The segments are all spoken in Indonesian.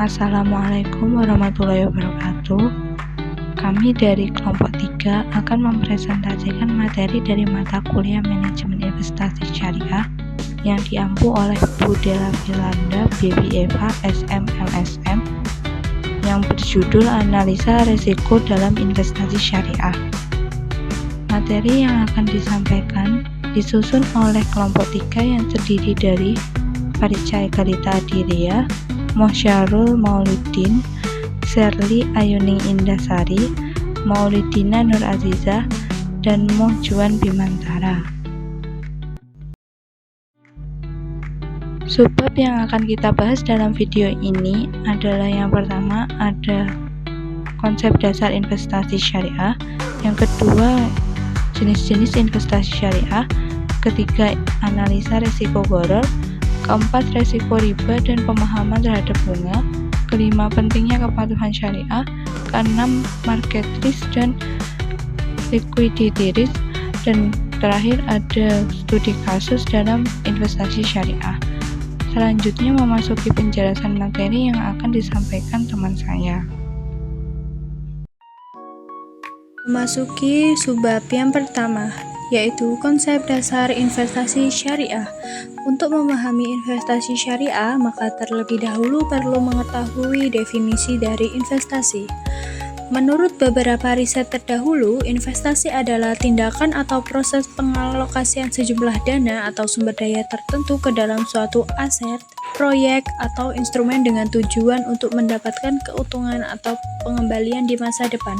Assalamualaikum warahmatullahi wabarakatuh. Kami dari kelompok 3 akan mempresentasikan materi dari mata kuliah Manajemen Investasi Syariah yang diampu oleh Bu Della Firanda, BB Eva, SM/LSM yang berjudul Analisa Risiko dalam Investasi Syariah. Materi yang akan disampaikan disusun oleh kelompok 3 yang terdiri dari Farica Egalita Adiria, Mosyarul Mauludin, Sherly Ayuning Indasari, Maulidina Nur Azizah, dan Mohjuan Bimantara. Subbab yang akan kita bahas dalam video ini adalah yang pertama ada konsep dasar investasi syariah, yang kedua jenis-jenis investasi syariah, ketiga analisa risiko gharar, keempat resiko riba dan pemahaman terhadap bunga, kelima pentingnya kepatuhan syariah, keenam market risk dan liquidity risk, dan terakhir ada studi kasus dalam investasi syariah. Selanjutnya memasuki penjelasan materi yang akan disampaikan teman saya. Memasuki subbab yang pertama, yaitu konsep dasar investasi syariah. Untuk memahami investasi syariah, maka terlebih dahulu perlu mengetahui definisi dari investasi. Menurut beberapa riset terdahulu, investasi adalah tindakan atau proses pengalokasian sejumlah dana atau sumber daya tertentu ke dalam suatu aset, proyek, atau instrumen dengan tujuan untuk mendapatkan keuntungan atau pengembalian di masa depan.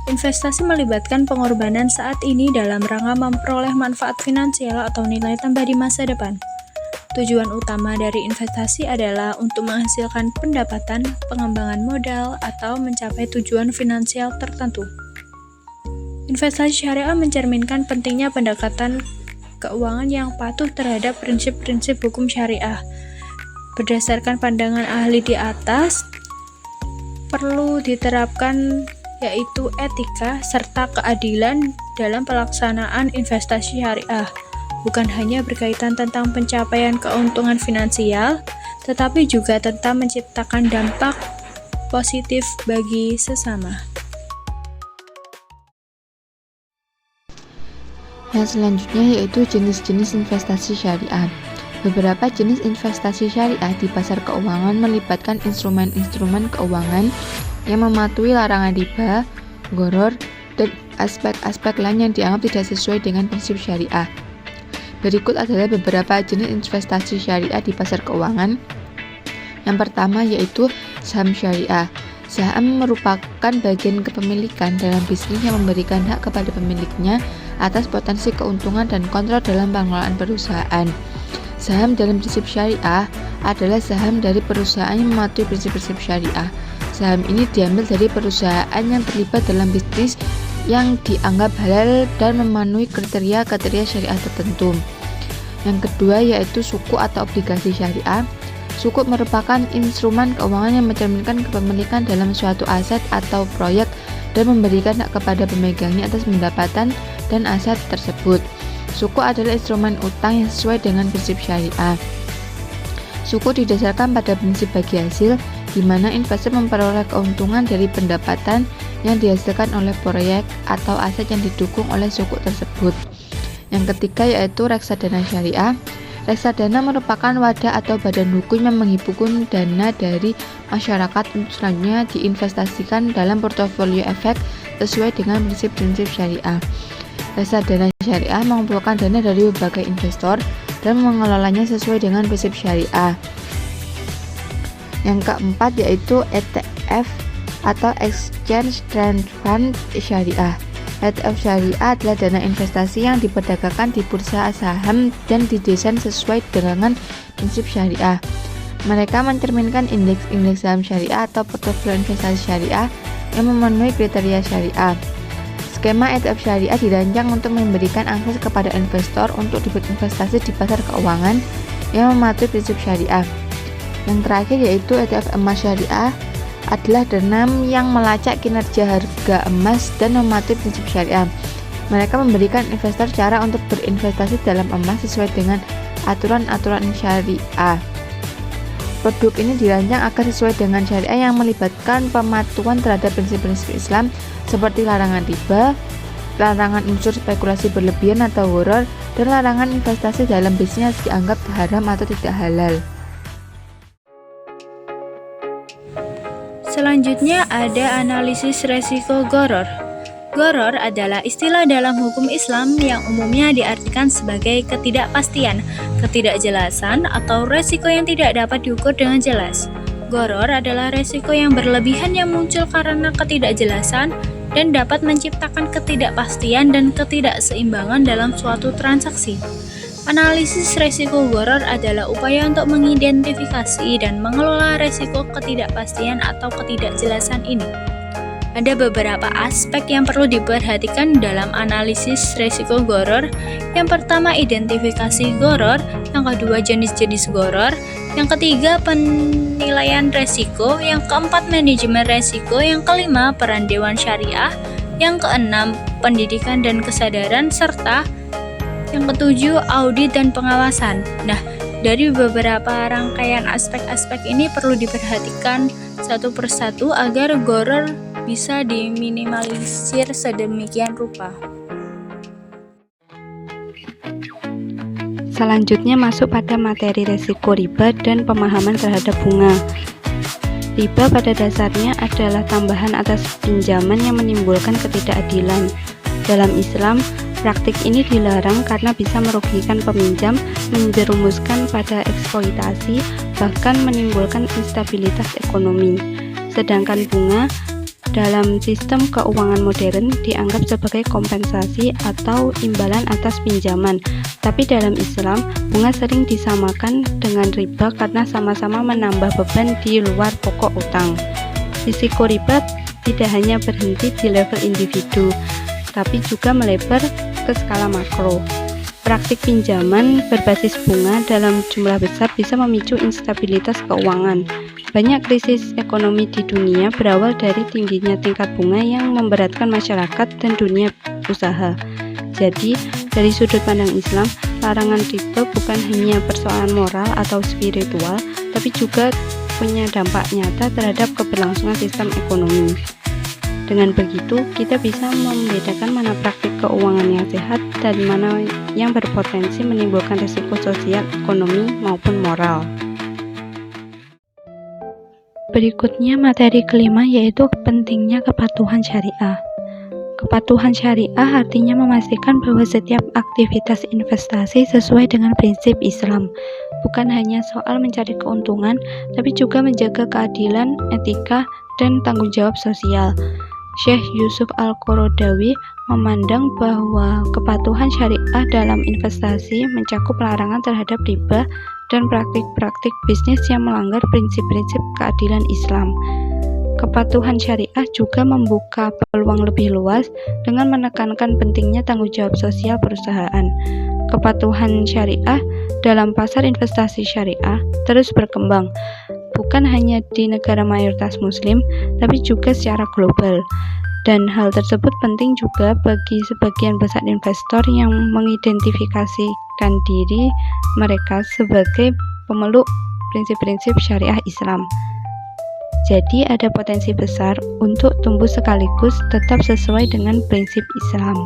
Investasi melibatkan pengorbanan saat ini dalam rangka memperoleh manfaat finansial atau nilai tambah di masa depan. Tujuan utama dari investasi adalah untuk menghasilkan pendapatan, pengembangan modal, atau mencapai tujuan finansial tertentu. Investasi syariah mencerminkan pentingnya pendekatan keuangan yang patuh terhadap prinsip-prinsip hukum syariah. Berdasarkan pandangan ahli di atas, perlu diterapkan yaitu etika serta keadilan dalam pelaksanaan investasi syariah, bukan hanya berkaitan tentang pencapaian keuntungan finansial, tetapi juga tentang menciptakan dampak positif bagi sesama. Yang selanjutnya yaitu jenis-jenis investasi syariah. Beberapa jenis investasi syariah di pasar keuangan melibatkan instrumen-instrumen keuangan yang mematuhi larangan riba, gharar, dan aspek-aspek lain yang dianggap tidak sesuai dengan prinsip syariah. Berikut adalah beberapa jenis investasi syariah di pasar keuangan. Yang pertama yaitu saham syariah. Saham merupakan bagian kepemilikan dalam bisnis yang memberikan hak kepada pemiliknya atas potensi keuntungan dan kontrol dalam pengelolaan perusahaan. Saham dalam prinsip syariah adalah saham dari perusahaan yang mematuhi prinsip-prinsip syariah. Saham ini diambil dari perusahaan yang terlibat dalam bisnis yang dianggap halal dan memenuhi kriteria-kriteria syariah tertentu. Yang kedua yaitu suku atau obligasi syariah. Suku merupakan instrumen keuangan yang mencerminkan kepemilikan dalam suatu aset atau proyek dan memberikan hak kepada pemegangnya atas pendapatan dan aset tersebut. Suku adalah instrumen utang yang sesuai dengan prinsip syariah. Suku didasarkan pada prinsip bagi hasil, di mana investor memperoleh keuntungan dari pendapatan yang dihasilkan oleh proyek atau aset yang didukung oleh suku tersebut. Yang ketiga yaitu reksadana syariah. Reksadana merupakan wadah atau badan hukum yang menghimpun dana dari masyarakat untuk selanjutnya diinvestasikan dalam portofolio efek sesuai dengan prinsip-prinsip syariah. Reksadana syariah mengumpulkan dana dari berbagai investor dan mengelolanya sesuai dengan prinsip syariah. Yang keempat yaitu ETF atau Exchange Trade Fund Syariah. ETF syariah adalah dana investasi yang diperdagangkan di bursa saham dan didesain sesuai dengan prinsip syariah. Mereka mencerminkan indeks saham syariah atau portofolio investasi syariah yang memenuhi kriteria syariah. Skema ETF syariah dirancang untuk memberikan akses kepada investor untuk berinvestasi di pasar keuangan yang mematuhi prinsip syariah. Yang terakhir yaitu ETF emas syariah adalah dana yang melacak kinerja harga emas dan mematuhi prinsip syariah. Mereka memberikan investor cara untuk berinvestasi dalam emas sesuai dengan aturan-aturan syariah. produk ini dirancang agar sesuai dengan syariah yang melibatkan pematuhan terhadap prinsip-prinsip Islam seperti larangan riba, larangan unsur spekulasi berlebihan atau horor, dan larangan investasi dalam bisnis dianggap haram atau tidak halal. Selanjutnya ada analisis resiko gharar. Gharar adalah istilah dalam hukum Islam yang umumnya diartikan sebagai ketidakpastian, ketidakjelasan, atau resiko yang tidak dapat diukur dengan jelas. Gharar adalah resiko yang berlebihan yang muncul karena ketidakjelasan dan dapat menciptakan ketidakpastian dan ketidakseimbangan dalam suatu transaksi. Analisis resiko gharar adalah upaya untuk mengidentifikasi dan mengelola resiko ketidakpastian atau ketidakjelasan ini. Ada beberapa aspek yang perlu diperhatikan dalam analisis resiko gharar. Yang pertama, identifikasi gharar. Yang kedua, jenis-jenis gharar. Yang ketiga, penilaian resiko. Yang keempat, manajemen resiko. Yang kelima, peran Dewan Syariah. Yang keenam, pendidikan dan kesadaran, serta yang ketujuh, audit dan pengawasan. Nah, dari beberapa rangkaian aspek-aspek ini perlu diperhatikan satu persatu agar gharar bisa diminimalisir sedemikian rupa. Selanjutnya masuk pada materi resiko riba dan pemahaman terhadap bunga. Riba pada dasarnya adalah tambahan atas pinjaman yang menimbulkan ketidakadilan. Dalam Islam, praktik ini dilarang karena bisa merugikan peminjam, menjerumuskan pada eksploitasi, bahkan menimbulkan instabilitas ekonomi. Sedangkan bunga dalam sistem keuangan modern dianggap sebagai kompensasi atau imbalan atas pinjaman. Tapi dalam Islam, bunga sering disamakan dengan riba karena sama-sama menambah beban di luar pokok utang. Risiko riba tidak hanya berhenti di level individu, tapi juga melebar ke skala makro. Praktik pinjaman berbasis bunga dalam jumlah besar bisa memicu instabilitas keuangan. Banyak krisis ekonomi di dunia berawal dari tingginya tingkat bunga yang memberatkan masyarakat dan dunia usaha. Jadi, dari sudut pandang Islam, larangan riba bukan hanya persoalan moral atau spiritual, tapi juga punya dampak nyata terhadap keberlangsungan sistem ekonomi. Dengan begitu, kita bisa membedakan mana praktik keuangan yang sehat dan mana yang berpotensi menimbulkan risiko sosial, ekonomi, maupun moral. Berikutnya materi kelima yaitu pentingnya kepatuhan syariah. Kepatuhan syariah artinya memastikan bahwa setiap aktivitas investasi sesuai dengan prinsip Islam, bukan hanya soal mencari keuntungan, tapi juga menjaga keadilan, etika, dan tanggung jawab sosial. Syekh Yusuf Al-Qaradawi memandang bahwa kepatuhan syariah dalam investasi mencakup larangan terhadap riba dan praktik-praktik bisnis yang melanggar prinsip-prinsip keadilan Islam. Kepatuhan syariah juga membuka peluang lebih luas dengan menekankan pentingnya tanggung jawab sosial perusahaan. Kepatuhan syariah dalam pasar investasi syariah terus berkembang, bukan hanya di negara mayoritas muslim, tapi juga secara global. Dan hal tersebut penting juga bagi sebagian besar investor yang mengidentifikasikan diri mereka sebagai pemeluk prinsip-prinsip syariah Islam. Jadi ada potensi besar untuk tumbuh sekaligus tetap sesuai dengan prinsip Islam.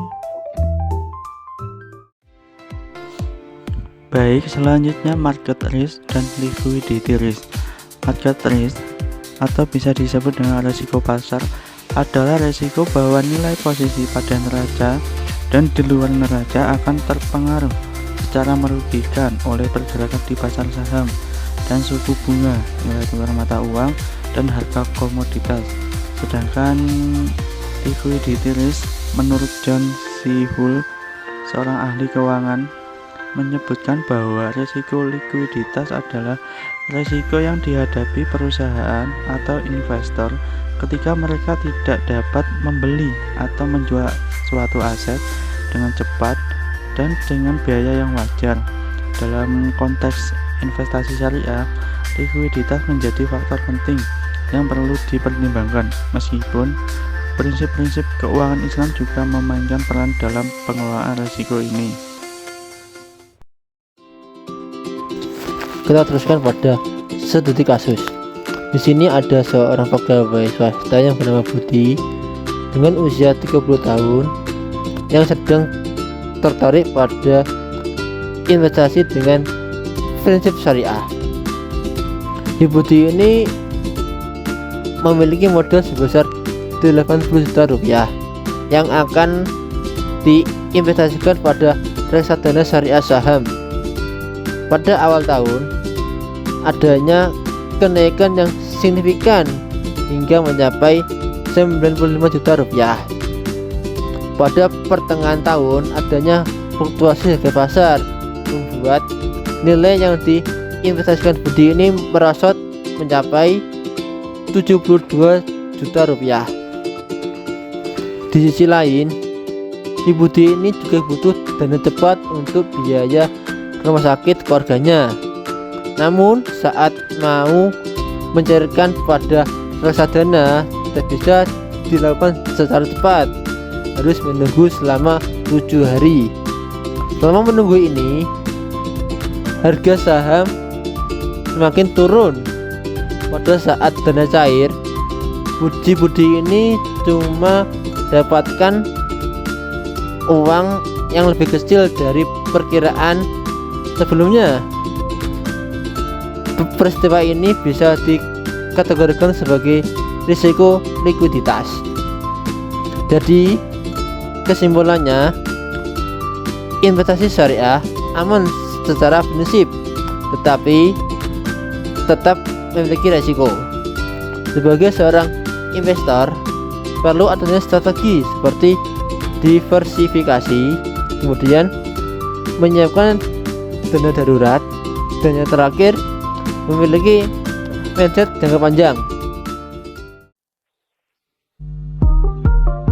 Baik, selanjutnya market risk dan liquidity risk. Market risk atau bisa disebut dengan risiko pasar adalah risiko bahwa nilai posisi pada neraca dan di luar neraca akan terpengaruh secara merugikan oleh pergerakan di pasar saham dan suku bunga, nilai tukar mata uang, dan harga komoditas. Sedangkan liquidity risk menurut John C. Hull, seorang ahli keuangan, menyebutkan bahwa risiko likuiditas adalah risiko yang dihadapi perusahaan atau investor ketika mereka tidak dapat membeli atau menjual suatu aset dengan cepat dan dengan biaya yang wajar. Dalam konteks investasi syariah, likuiditas menjadi faktor penting yang perlu dipertimbangkan, meskipun prinsip-prinsip keuangan Islam juga memainkan peran dalam pengelolaan risiko ini. Kita teruskan pada studi kasus. Di sini ada seorang pegawai swasta yang bernama Budi dengan usia 30 tahun yang sedang tertarik pada investasi dengan prinsip syariah. Budi ini memiliki modal sebesar 80 juta rupiah yang akan diinvestasikan pada reksadana syariah saham. Pada awal tahun adanya kenaikan yang signifikan hingga mencapai 95 juta rupiah. Pada pertengahan tahun adanya fluktuasi harga pasar membuat nilai yang diinvestasikan Budi ini merosot mencapai 72 juta rupiah. Di sisi lain, Budi ini juga butuh dana cepat untuk biaya rumah sakit keluarganya. Namun saat mau mencairkan pada reksadana tidak bisa dilakukan secara cepat, harus menunggu selama 7 hari. Selama menunggu ini, harga saham semakin turun. Pada saat dana cair, Budi ini cuma dapatkan uang yang lebih kecil dari perkiraan sebelumnya. Peristiwa ini bisa dikategorikan sebagai risiko likuiditas. Jadi kesimpulannya, investasi syariah aman secara prinsip, tetapi tetap memiliki resiko. Sebagai seorang investor, perlu adanya strategi seperti diversifikasi, kemudian menyiapkan dana darurat, dan yang terakhir memiliki mindset jangka panjang.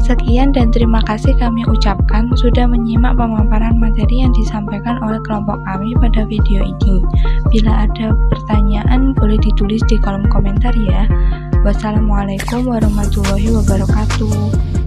Sekian dan terima kasih kami ucapkan sudah menyimak pemaparan materi yang disampaikan oleh kelompok kami pada video ini. Bila ada pertanyaan boleh ditulis di kolom komentar ya. Wassalamualaikum warahmatullahi wabarakatuh.